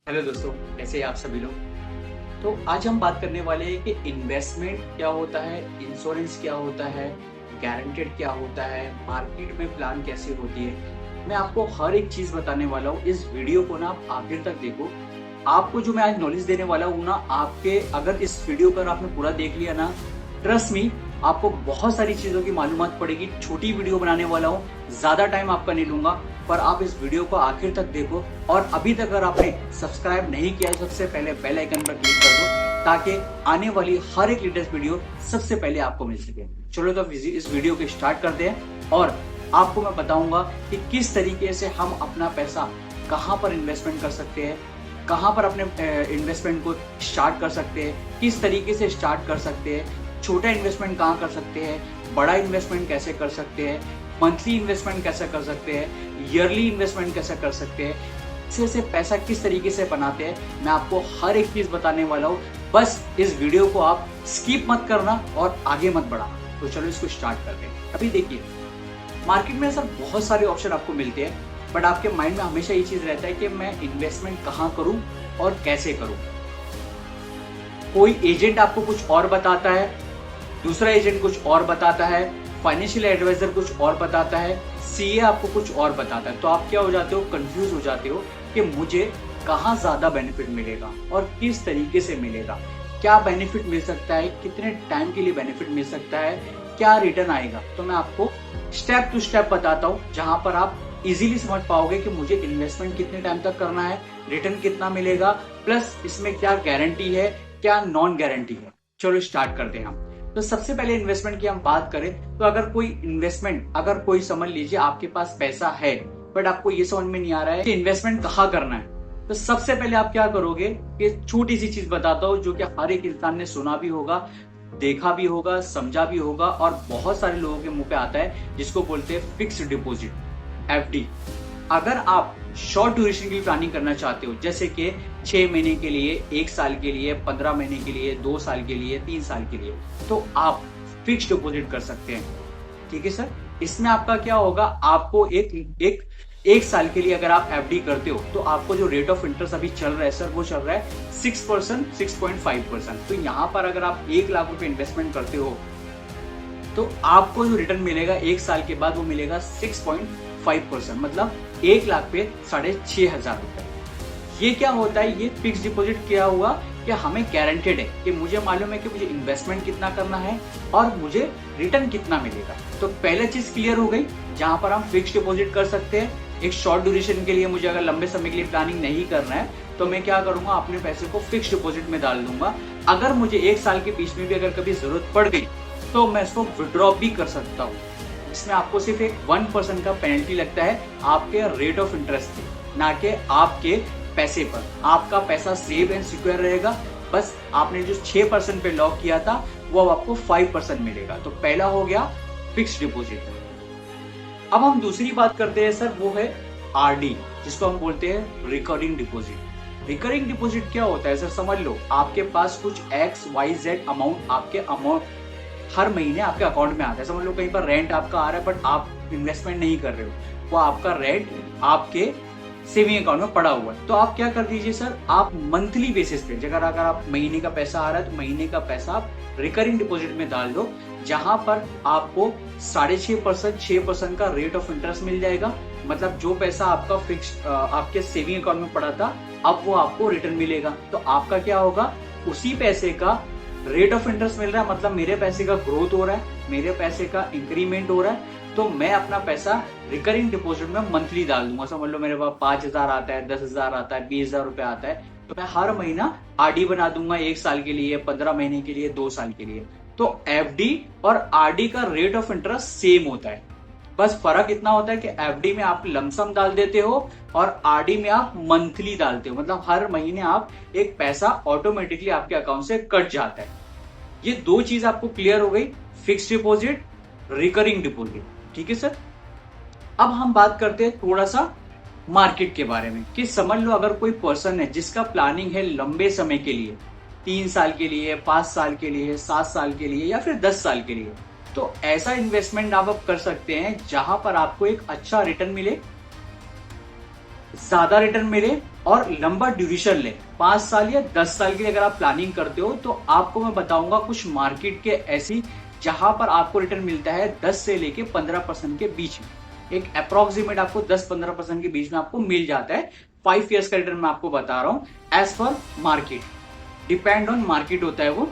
Hello दोस्तों, कैसे हैं आप सभी लोग। तो आज हम बात करने वाले हैं कि इन्वेस्टमेंट क्या होता है, इंश्योरेंस क्या होता है, गारंटेड क्या होता है, मार्केट में प्लान कैसे होती है। मैं आपको हर एक चीज बताने वाला हूँ। इस वीडियो को ना आप आखिर तक देखो। आपको जो मैं आज नॉलेज देने वाला हूँ ना, आपके अगर इस वीडियो पर आपने पूरा देख लिया ना, ट्रस्ट मी, आपको बहुत सारी चीजों की मालूमात पड़ेगी। छोटी वीडियो बनाने वाला हूँ, ज्यादा टाइम आपका नहीं लूंगा, पर आप इस वीडियो को आखिर तक देखो। और अभी तक अगर आपने सब्सक्राइब नहीं किया है, सबसे पहले बेल आइकन पर क्लिक कर दो ताकि आने वाली हर एक लेटेस्ट वीडियो सबसे पहले आपको मिल सके। चलो तो इस वीडियो को स्टार्ट करते हैं और आपको मैं बताऊंगा कि किस तरीके से हम अपना पैसा कहां पर इन्वेस्टमेंट कर सकते हैं, कहां पर अपने इन्वेस्टमेंट को स्टार्ट कर सकते हैं, किस तरीके से स्टार्ट कर सकते हैं, छोटा इन्वेस्टमेंट कहाँ कर सकते हैं, बड़ा इन्वेस्टमेंट कैसे कर सकते हैं, मंथली इन्वेस्टमेंट कैसे कर सकते हैं, ईयरली इन्वेस्टमेंट कैसे कर सकते हैं, से पैसा किस तरीके से बनाते हैं। मैं आपको हर एक चीज बताने वाला हूँ। बस इस वीडियो को आप स्किप मत करना और आगे मत बढ़ाना। तो चलो इसको स्टार्ट करते हैं। अभी देखिए, मार्केट में सर बहुत सारे ऑप्शन आपको मिलते हैं, बट आपके माइंड में हमेशा ये चीज रहता है कि मैं इन्वेस्टमेंट कहाँ करूं और कैसे करूं। कोई एजेंट आपको कुछ और बताता है, दूसरा एजेंट कुछ और बताता है, फाइनेंशियल एडवाइजर कुछ और बताता है, सीए आपको कुछ और बताता है। तो आप क्या हो जाते हो, कंफ्यूज हो जाते हो कि मुझे कहाँ ज्यादा बेनिफिट मिलेगा और किस तरीके से मिलेगा, क्या बेनिफिट मिल सकता है, कितने टाइम के लिए बेनिफिट मिल सकता है, क्या रिटर्न आएगा। तो मैं आपको स्टेप टू स्टेप बताता हूँ, जहां पर आप इजीली समझ पाओगे कि मुझे इन्वेस्टमेंट कितने टाइम तक करना है, रिटर्न कितना मिलेगा, प्लस इसमें क्या गारंटी है, क्या नॉन गारंटी है। चलो स्टार्ट करते हैं हम। तो सबसे पहले इन्वेस्टमेंट की हम बात करें तो अगर कोई इन्वेस्टमेंट, अगर कोई समझ लीजिए आपके पास पैसा है बट आपको ये समझ में नहीं आ रहा है कि इन्वेस्टमेंट कहाँ करना है, तो सबसे पहले आप क्या करोगे कि छोटी सी चीज बताता हूँ जो कि हर एक इंसान ने सुना भी होगा, देखा भी होगा, समझा भी होगा और बहुत सारे लोगों के मुंह पे आता है, जिसको बोलते हैं फिक्स्ड डिपॉजिट, एफडी। अगर आप शॉर्ट ड्यूरेशन की प्लानिंग करना चाहते हो, जैसे कि 6 महीने के लिए, 1 साल के लिए, 15 महीने के लिए, 2 साल के लिए, 3 साल के लिए, तो आप फिक्स डिपॉजिट कर सकते हैं। ठीक है सर। इसमें आपका क्या होगा, आपको एक साल के लिए अगर आप एफडी करते हो तो आपको जो रेट ऑफ इंटरेस्ट अभी चल रहा है सर, वो चल रहा है 6%, 6.5%। तो यहाँ पर अगर आप 1 लाख रुपए इन्वेस्टमेंट करते हो तो आपको जो रिटर्न मिलेगा 1 साल के बाद वो मिलेगा 6.5%, मतलब 1 लाख पे 6,500 रुपए। ये क्या होता है, ये फिक्स डिपॉजिट क्या हुआ कि हमें गारंटेड है कि मुझे मालूम है कि मुझे इन्वेस्टमेंट कितना करना है और मुझे रिटर्न कितना मिलेगा। तो पहले चीज क्लियर हो गई, जहां पर हम फिक्स डिपॉजिट कर सकते हैं। एक शॉर्ट ड्यूरेशन के लिए मुझे अगर लंबे समय के लिए प्लानिंग नहीं करना है तो मैं क्या करूंगा, अपने पैसे को फिक्स डिपॉजिट में डाल दूंगा। अगर मुझे 1 साल के बीच में भी अगर कभी जरूरत पड़ गई तो मैं इसको विड्रॉ भी कर सकता हूँ। इसमें आपको सिर्फ एक 1% का पेनल्टी लगता है आपके रेट ऑफ इंटरेस्ट पे, ना कि आपके पैसे पर। आपका पैसा सेव एंड सिक्योर रहेगा। बस आपने जो 6% पे लॉक किया था वो अब आपको 5% मिलेगा। तो पहला हो गया फिक्स डिपॉजिट। अब हम दूसरी बात करते हैं सर, वो है आरडी, जिसको हम बोलते हैं रिकरिंग डिपॉजिट। रिकरिंग डिपॉजिट क्या होता है सर, समझ लो आपके पास कुछ XYZ अमाउंट, आपके अमाउंट हर महीने आपके अकाउंट में आता है। समझ लो कहीं पर रेंट आपका आ रहा है बट आप इन्वेस्टमेंट नहीं कर रहे हो, वो आपका रेंट आपके सेविंग अकाउंट में पड़ा हुआ है। तो आप क्या कर दीजिए सर, आप मंथली बेसिस पे, अगर आप महीने का पैसा आ रहा है तो महीने का पैसा आप रिकरिंग डिपॉजिट में डाल दो, जहां पर आपको 6.5%, 6% का रेट ऑफ इंटरेस्ट मिल जाएगा। मतलब जो पैसा आपका फिक्स आपके सेविंग अकाउंट में पड़ा था, अब वो आपको रिटर्न मिलेगा। तो आपका क्या होगा, उसी पैसे का रेट ऑफ इंटरेस्ट मिल रहा है, मतलब मेरे पैसे का ग्रोथ हो रहा है, मेरे पैसे का इंक्रीमेंट हो रहा है। तो मैं अपना पैसा रिकरिंग डिपॉजिट में मंथली डाल दूंगा। समझ लो मेरे पास 5,000 आता है, 10,000 आता है, 20,000 रुपए आता है, तो मैं हर महीना आरडी बना दूंगा, 1 साल के लिए, 15 महीने के लिए, 2 साल के लिए। तो एफडी और आरडी का रेट ऑफ इंटरेस्ट सेम होता है। बस फर्क इतना होता है कि एफडी में आप लमसम डाल देते हो और आरडी में आप मंथली डालते हो, मतलब हर महीने आप एक पैसा ऑटोमेटिकली आपके अकाउंट से कट जाता है। ये दो चीज आपको क्लियर हो गई, फिक्स डिपॉजिट, रिकरिंग डिपॉजिट। ठीक है सर। अब हम बात करते हैं थोड़ा सा मार्केट के बारे में, कि समझ लो अगर कोई पर्सन है जिसका प्लानिंग है लंबे समय के लिए, 3 साल के लिए, 5 साल के लिए, 7 साल के लिए या फिर 10 साल के लिए, तो ऐसा इन्वेस्टमेंट आप कर सकते हैं जहां पर आपको एक अच्छा रिटर्न मिले ज्यादा रिटर्न मिले और लंबा ड्यूरेशन ले, 5 साल या 10 साल के लिए अगर आप प्लानिंग करते हो तो आपको मैं बताऊंगा कुछ मार्केट के ऐसी जहां पर आपको रिटर्न मिलता है 10 से लेके 15% के बीच में। एक अप्रोक्सीमेट आपको 10-15% के बीच में आपको मिल जाता है। 5 ईयर्स का रिटर्न मैं आपको बता रहा हूं as per market, depend on market होता है वो।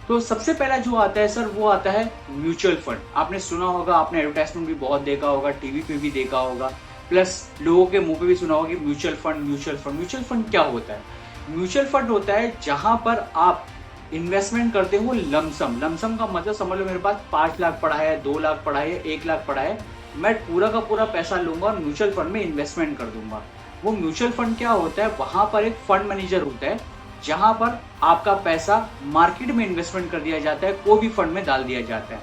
तो सबसे पहला जो आता है सर वो आता है म्यूचुअल फंड। आपने सुना होगा, आपने एडवर्टाइजमेंट भी बहुत देखा होगा, टीवी पे भी देखा होगा, प्लस लोगों के मुंह पे भी सुना होगा कि mutual fund mutual fund. Mutual fund क्या होता है? म्यूचुअल फंड होता है जहां पर आप इन्वेस्टमेंट करते हो लमसम। लमसम का मतलब समझ लो मेरे पास 5 लाख पड़ा है, 2 लाख पड़ा है, 1 लाख पड़ा है, मैं पूरा का पूरा पैसा लूंगा और म्यूचुअल फंड में इन्वेस्टमेंट कर दूंगा। वो म्यूचुअल फंड क्या होता है? वहां पर एक फंड मैनेजर होता है जहां पर आपका पैसा मार्केट में इन्वेस्टमेंट कर दिया जाता है, कोई भी फंड में डाल दिया जाता है,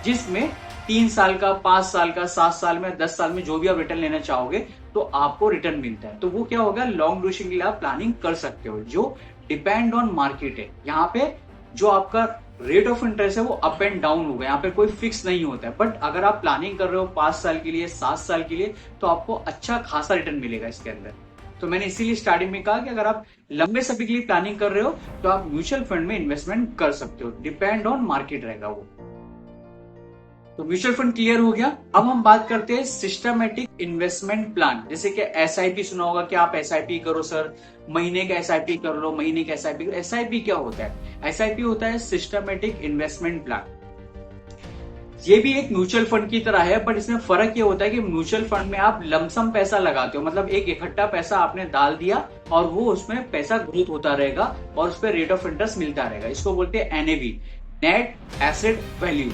जिसमें 3 साल का, 5 साल का, 7 साल में, 10 साल में जो भी आप रिटर्न लेना चाहोगे तो आपको रिटर्न मिलता है। तो वो क्या होगा, लॉन्ग ड्यूरेशन के लिए आप प्लानिंग कर सकते हो, जो डिपेंड ऑन मार्केट है। यहाँ पे जो आपका रेट ऑफ इंटरेस्ट है वो अप एंड डाउन होगा, यहाँ पे कोई फिक्स नहीं होता है। बट अगर आप प्लानिंग कर रहे हो 5 साल के लिए, 7 साल के लिए, तो आपको अच्छा खासा रिटर्न मिलेगा इसके अंदर। तो मैंने इसीलिए स्टार्टिंग में कहा कि अगर आप लंबे समय के लिए प्लानिंग कर रहे हो तो आप म्यूचुअल फंड में इन्वेस्टमेंट कर सकते हो, डिपेंड ऑन मार्केट रहेगा वो। तो म्यूचुअल फंड क्लियर हो गया। अब हम बात करते हैं सिस्टमेटिक इन्वेस्टमेंट प्लान। जैसे कि एसआईपी सुना होगा कि आप एसआईपी करो सर, महीने का एसआईपी कर लो, महीने का एसआईपी। एसआईपी क्या होता है? एसआईपी होता है सिस्टमेटिक इन्वेस्टमेंट प्लान। ये भी एक म्यूचुअल फंड की तरह है, बट इसमें फर्क ये होता है कि म्यूचुअल फंड में आप लमसम पैसा लगाते हो, मतलब एक इकट्ठा पैसा आपने डाल दिया और वो उसमें पैसा ग्रोथ होता रहेगा और उस पर रेट ऑफ इंटरेस्ट मिलता रहेगा। इसको बोलते हैं एनएवी, नेट एसेट वैल्यू।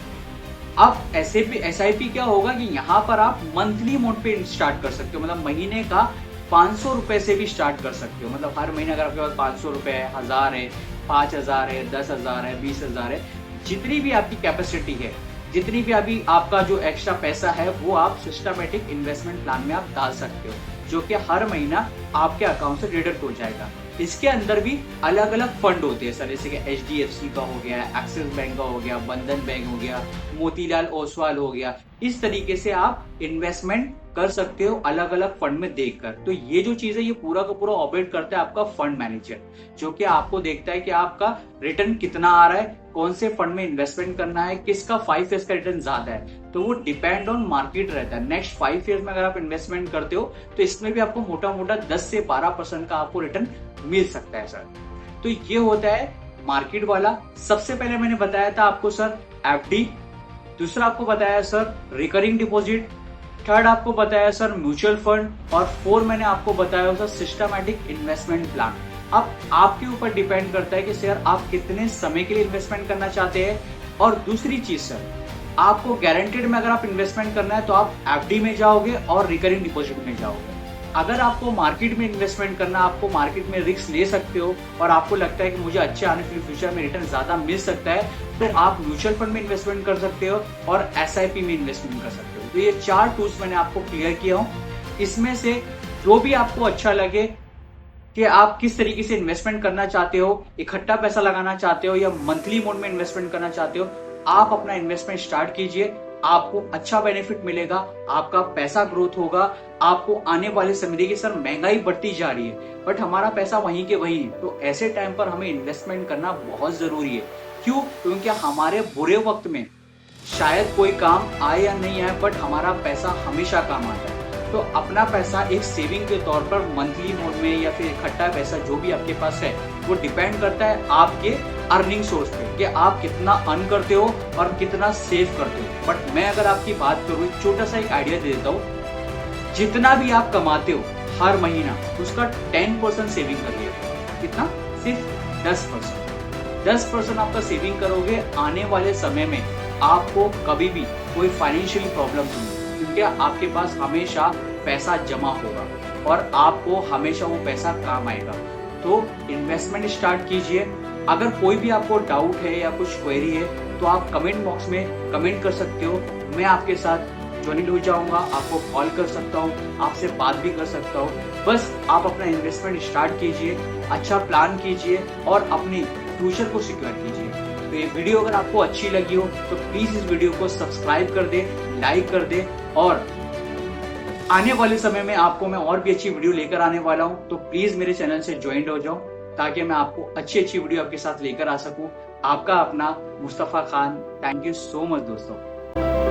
अब एसआईपी क्या होगा कि यहाँ पर आप मंथली मोड पे स्टार्ट कर सकते हो, मतलब महीने का 500 रुपए से भी स्टार्ट कर सकते हो। मतलब हर महीने अगर आपके पास 500 रुपए है, 1000 है, 5000 है, 10,000 है, 20,000 है, जितनी भी आपकी कैपेसिटी है, जितनी भी अभी आपका जो एक्स्ट्रा पैसा है वो आप सिस्टमेटिक इन्वेस्टमेंट प्लान में आप डाल सकते हो, जो कि हर महीना आपके अकाउंट से डिडक्ट हो जाएगा। इसके अंदर भी अलग अलग फंड होते हैं सर, जैसे कि एचडीएफसी का हो गया, एक्सिस बैंक का हो गया, बंधन बैंक हो गया, मोतीलाल ओसवाल हो गया। इस तरीके से आप इन्वेस्टमेंट कर सकते हो अलग अलग फंड में देखकर। तो ये जो चीज है ये पूरा का पूरा ऑपरेट करता है आपका फंड मैनेजर, जो कि आपको देखता है कि आपका रिटर्न कितना आ रहा है, कौन से फंड में इन्वेस्टमेंट करना है, किसका 5 ईयर्स का रिटर्न ज्यादा है। तो वो डिपेंड ऑन मार्केट रहता है। नेक्स्ट 5 ईयर्स में अगर आप इन्वेस्टमेंट करते हो तो इसमें भी आपको मोटा मोटा 10 से 12% का आपको रिटर्न मिल सकता है सर। तो ये होता है मार्केट वाला। सबसे पहले मैंने बताया था आपको सर एफडी, दूसरा आपको बताया सर रिकरिंग डिपॉजिट, थर्ड आपको बताया सर म्यूचुअल फंड, और 4 मैंने आपको बताया सर सिस्टमैटिक इन्वेस्टमेंट प्लान। अब आपके ऊपर डिपेंड करता है कि सर आप कितने समय के लिए इन्वेस्टमेंट करना चाहते हैं। और दूसरी चीज सर, आपको गारंटेड में अगर आप इन्वेस्टमेंट करना है तो आप एफडी में जाओगे और रिकरिंग डिपॉजिट में जाओगे। अगर आपको मार्केट में इन्वेस्टमेंट करना, आपको मार्केट में रिस्क ले सकते हो और आपको लगता है कि मुझे अच्छे आने वाले फ्यूचर में रिटर्न ज्यादा मिल सकता है, तो आप म्यूचुअल फंड में इन्वेस्टमेंट कर सकते हो और एसआईपी में इन्वेस्टमेंट कर सकते हो। तो ये 4 टूल्स मैंने आपको क्लियर किया हूं। इसमें से जो भी आपको अच्छा लगे कि आप किस तरीके से इन्वेस्टमेंट करना चाहते हो, इकट्ठा पैसा लगाना चाहते हो या मंथली मोड में इन्वेस्टमेंट करना चाहते हो, आप अपना इन्वेस्टमेंट स्टार्ट कीजिए। आपको अच्छा बेनिफिट मिलेगा, आपका पैसा ग्रोथ होगा। आपको आने वाले समय, देखिए सर महंगाई बढ़ती जा रही है बट हमारा पैसा वहीं के वहीं है। तो ऐसे टाइम पर हमें इन्वेस्टमेंट करना बहुत जरूरी है। क्यों? क्योंकि हमारे बुरे वक्त में शायद कोई काम आए या नहीं आए, बट हमारा पैसा हमेशा काम आता है। तो अपना पैसा एक सेविंग के तौर पर मंथली मोड में या फिर इकट्ठा पैसा जो भी आपके पास है, वो डिपेंड करता है आपके अर्निंग सोर्स पे कि आप कितना अर्न करते हो और कितना सेव करते हो। बट मैं अगर आपकी बात करूँ, छोटा सा एक आइडिया दे देता हूँ। जितना भी आप कमाते हो हर महीना, उसका 10% सेविंग करिए। कितना? सिर्फ 10%। 10% आपका सेविंग करोगे, आने वाले समय में आपको कभी भी कोई फाइनेंशियल प्रॉब्लम नहीं, क्योंकि आपके पास हमेशा पैसा जमा होगा और आपको हमेशा वो पैसा काम आएगा। तो इन्वेस्टमेंट स्टार्ट कीजिए। अगर कोई भी आपको डाउट है या कुछ क्वेरी है तो आप कमेंट बॉक्स में कमेंट कर सकते हो। मैं आपके साथ ज्वाइन हो जाऊंगा, आपको कॉल कर सकता हूँ, आपसे बात भी कर सकता हूँ। बस आप अपना इन्वेस्टमेंट स्टार्ट कीजिए, अच्छा प्लान कीजिए और अपनी फ्यूचर को सिक्योर कीजिए। तो ये वीडियो अगर आपको अच्छी लगी हो तो प्लीज इस वीडियो को सब्सक्राइब कर दे, लाइक कर दे और आने वाले समय में आपको मैं और भी अच्छी वीडियो लेकर आने वाला हूं, तो प्लीज मेरे चैनल से ज्वाइन हो जाओ ताकि मैं आपको अच्छी अच्छी वीडियो आपके साथ लेकर आ सकूं। आपका अपना Mustafa Khan. Thank you so much दोस्तों।